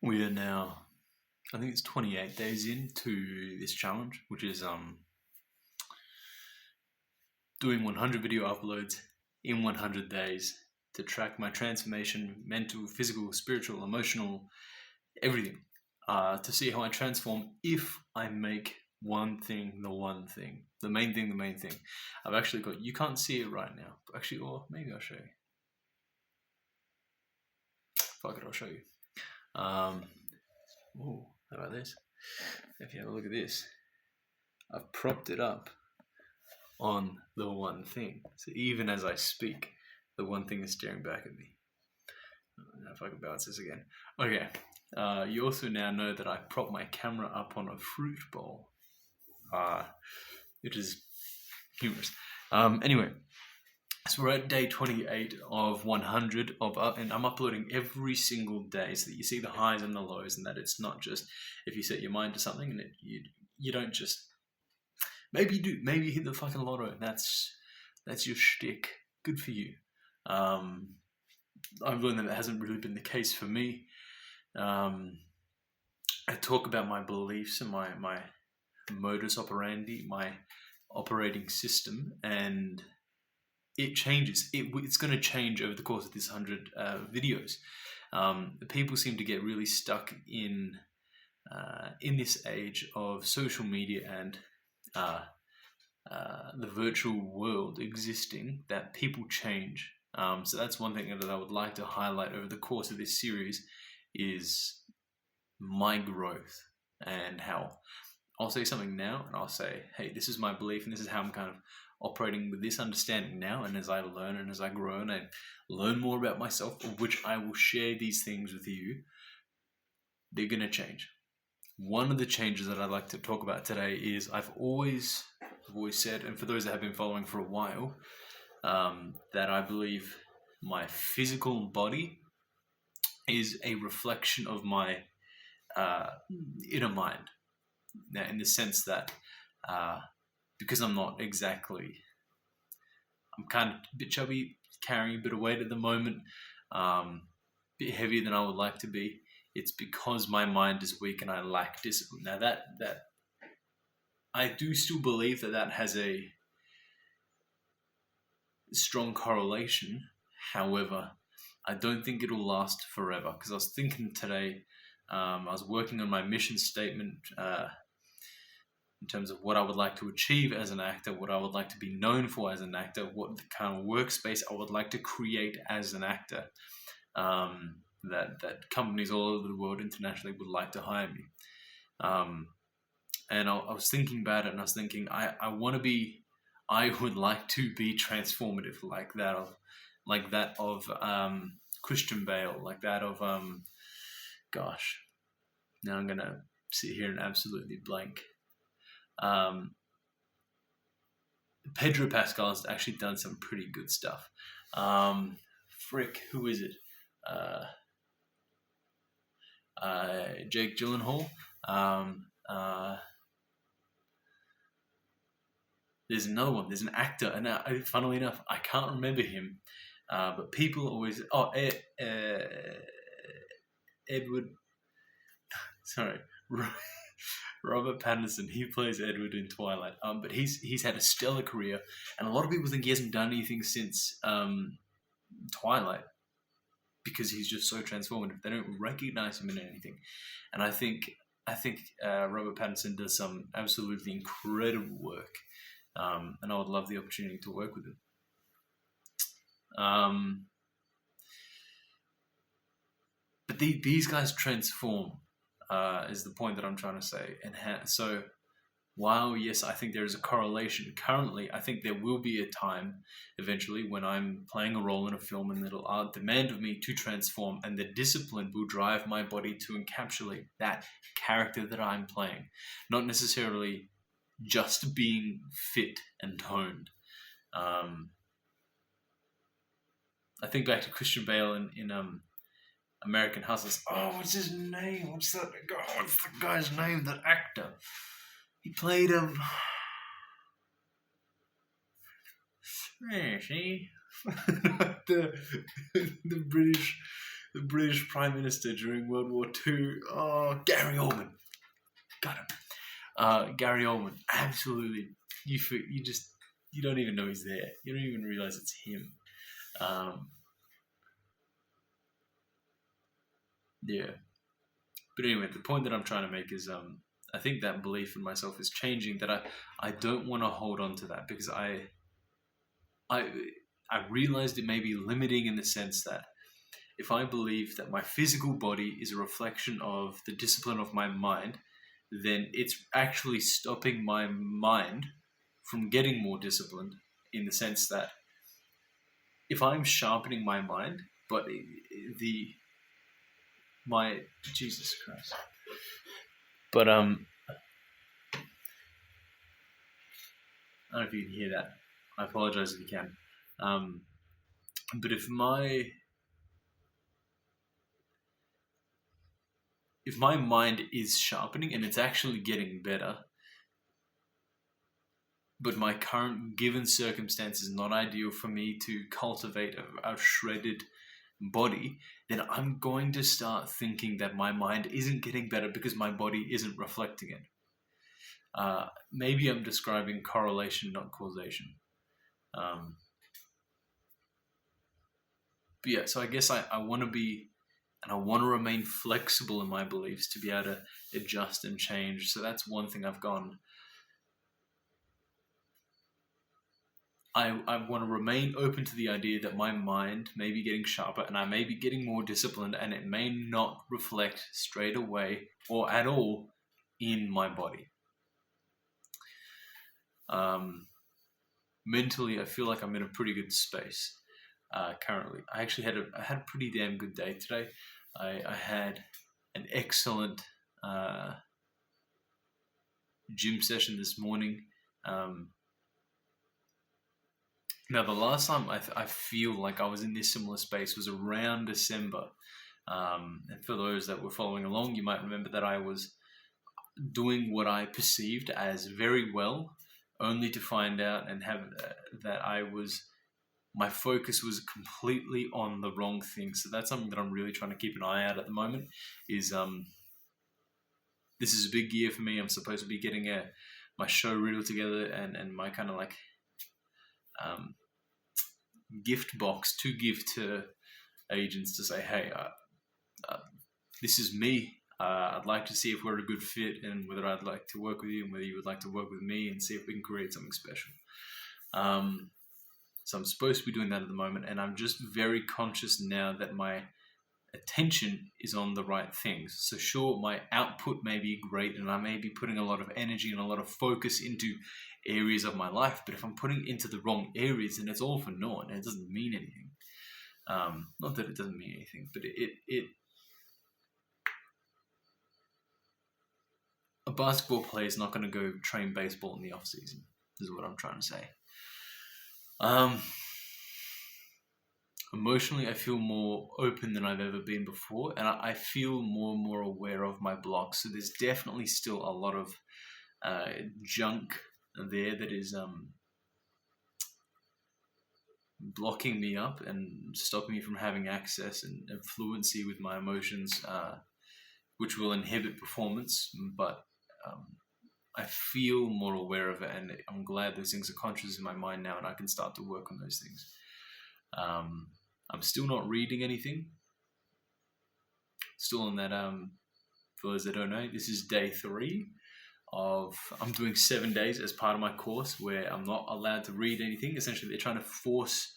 We are now, I think it's 28 days into this challenge, which is doing 100 video uploads in 100 days to track my transformation, mental, physical, spiritual, emotional, everything, to see how I transform if I make one thing the one thing, the main thing, the main thing. I've actually got, you can't see it right now, but actually, or maybe I'll show you. Fuck it, I'll show you. Oh, how about this? If you have a look at this, I've propped it up on the one thing. So even as I speak, the one thing is staring back at me. If I can balance this again. Okay. You also now know that I prop my camera up on a fruit bowl, which is humorous. Anyway, so we're at day 28 of 100 and I'm uploading every single day so that you see the highs and the lows, and that it's not just if you set your mind to something and you don't just, maybe you do, maybe you hit the fucking lotto and that's your shtick. Good for you. I've learned that hasn't really been the case for me. I talk about my beliefs and my modus operandi, my operating system, and it changes. It's going to change over the course of this 100 videos. People seem to get really stuck in this age of social media and the virtual world existing, that people change. So that's one thing that I would like to highlight over the course of this series is my growth, and how I'll say something now and I'll say, hey, this is my belief and this is how I'm kind of operating with this understanding now, and as I learn and as I grow and I learn more about myself, of which I will share these things with you, they're going to change. One of the changes that I'd like to talk about today is I've always said, and for those that have been following for a while, that I believe my physical body is a reflection of my inner mind. Now, in the sense that because I'm not exactly, I'm kind of a bit chubby, carrying a bit of weight at the moment, a bit heavier than I would like to be. It's because my mind is weak and I lack discipline. Now that I do still believe that has a strong correlation. However, I don't think it'll last forever, because I was thinking today, I was working on my mission statement in terms of what I would like to achieve as an actor, what I would like to be known for as an actor, what the kind of workspace I would like to create as an actor, that companies all over the world internationally would like to hire me. And I was thinking about it, and I was thinking, I would like to be transformative, like that of Christian Bale, like that of gosh, now I'm gonna sit here and absolutely blank. Pedro Pascal has actually done some pretty good stuff. Who is it? Jake Gyllenhaal. There's another one. There's an actor, and funnily enough, I can't remember him. But people always, Edward. Sorry. Robert Pattinson, he plays Edward in Twilight. But he's had a stellar career, and a lot of people think he hasn't done anything since Twilight, because he's just so transformative. They don't recognize him in anything, and I think Robert Pattinson does some absolutely incredible work, and I would love the opportunity to work with him. But these guys transform. Is the point that I'm trying to say. And so while, yes, I think there is a correlation, currently, I think there will be a time eventually when I'm playing a role in a film and it'll demand of me to transform, and the discipline will drive my body to encapsulate that character that I'm playing. Not necessarily just being fit and toned. I think back to Christian Bale in American Hustlers. Oh, what's his name? What's the guy's name? The actor. He played see, the the British Prime Minister during World War II. Oh, Gary Oldman. Got him. Gary Oldman. Absolutely. You don't even know he's there. You don't even realize it's him. Yeah. But anyway, the point that I'm trying to make is I think that belief in myself is changing, that I don't want to hold on to that, because I realized it may be limiting in the sense that if I believe that my physical body is a reflection of the discipline of my mind, then it's actually stopping my mind from getting more disciplined, in the sense that if I'm sharpening my mind, but my Jesus Christ. But I don't know if you can hear that. I apologize if you can. But if my mind is sharpening and it's actually getting better, but my current given circumstance is not ideal for me to cultivate a shredded body, then I'm going to start thinking that my mind isn't getting better because my body isn't reflecting it. Maybe I'm describing correlation, not causation. But yeah, so I guess I want to be, and I want to remain flexible in my beliefs to be able to adjust and change. So that's one thing I've gone. I want to remain open to the idea that my mind may be getting sharper and I may be getting more disciplined, and it may not reflect straight away or at all in my body. Mentally, I feel like I'm in a pretty good space currently. I actually had a pretty damn good day today. I had an excellent gym session this morning. Now, the last time I feel like I was in this similar space was around December. And for those that were following along, you might remember that I was doing what I perceived as very well, only to find out and have that my focus was completely on the wrong thing. So that's something that I'm really trying to keep an eye out at the moment. Is this is a big year for me. I'm supposed to be getting my show reel together and my kind of like gift box to give to agents to say, hey, this is me. I'd like to see if we're a good fit, and whether I'd like to work with you, and whether you would like to work with me, and see if we can create something special. So I'm supposed to be doing that at the moment, and I'm just very conscious now that my attention is on the right things. So sure, my output may be great, and I may be putting a lot of energy and a lot of focus into areas of my life, but if I'm putting into the wrong areas, then it's all for naught, and it doesn't mean anything. Not that it doesn't mean anything, but a basketball player is not going to go train baseball in the off season, is what I'm trying to say. Emotionally, I feel more open than I've ever been before, and I feel more and more aware of my blocks. So there's definitely still a lot of junk there that is blocking me up and stopping me from having access and fluency with my emotions, which will inhibit performance. But I feel more aware of it, and I'm glad those things are conscious in my mind now, and I can start to work on those things. I'm still not reading anything. Still on that, for those that don't know, this is day 3 I'm doing 7 days as part of my course where I'm not allowed to read anything. Essentially, they're trying to force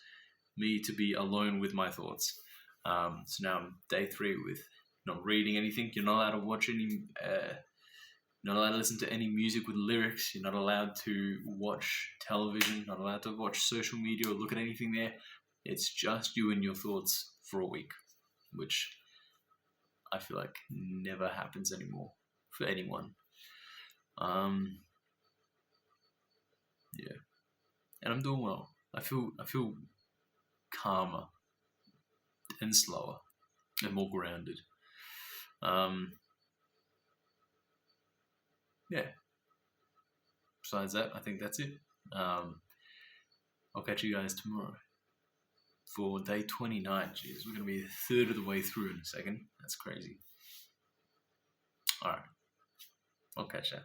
me to be alone with my thoughts. So now I'm day 3 with not reading anything. You're not allowed to watch any, you're not allowed to listen to any music with lyrics. You're not allowed to watch television, not allowed to watch social media or look at anything there. It's just you and your thoughts for a week, which I feel like never happens anymore for anyone. Yeah, and I'm doing well. I feel calmer and slower and more grounded. Yeah. Besides that, I think that's it. I'll catch you guys tomorrow. for day 29. Jeez, we're going to be a third of the way through in a second. That's crazy. All right. I'll catch that.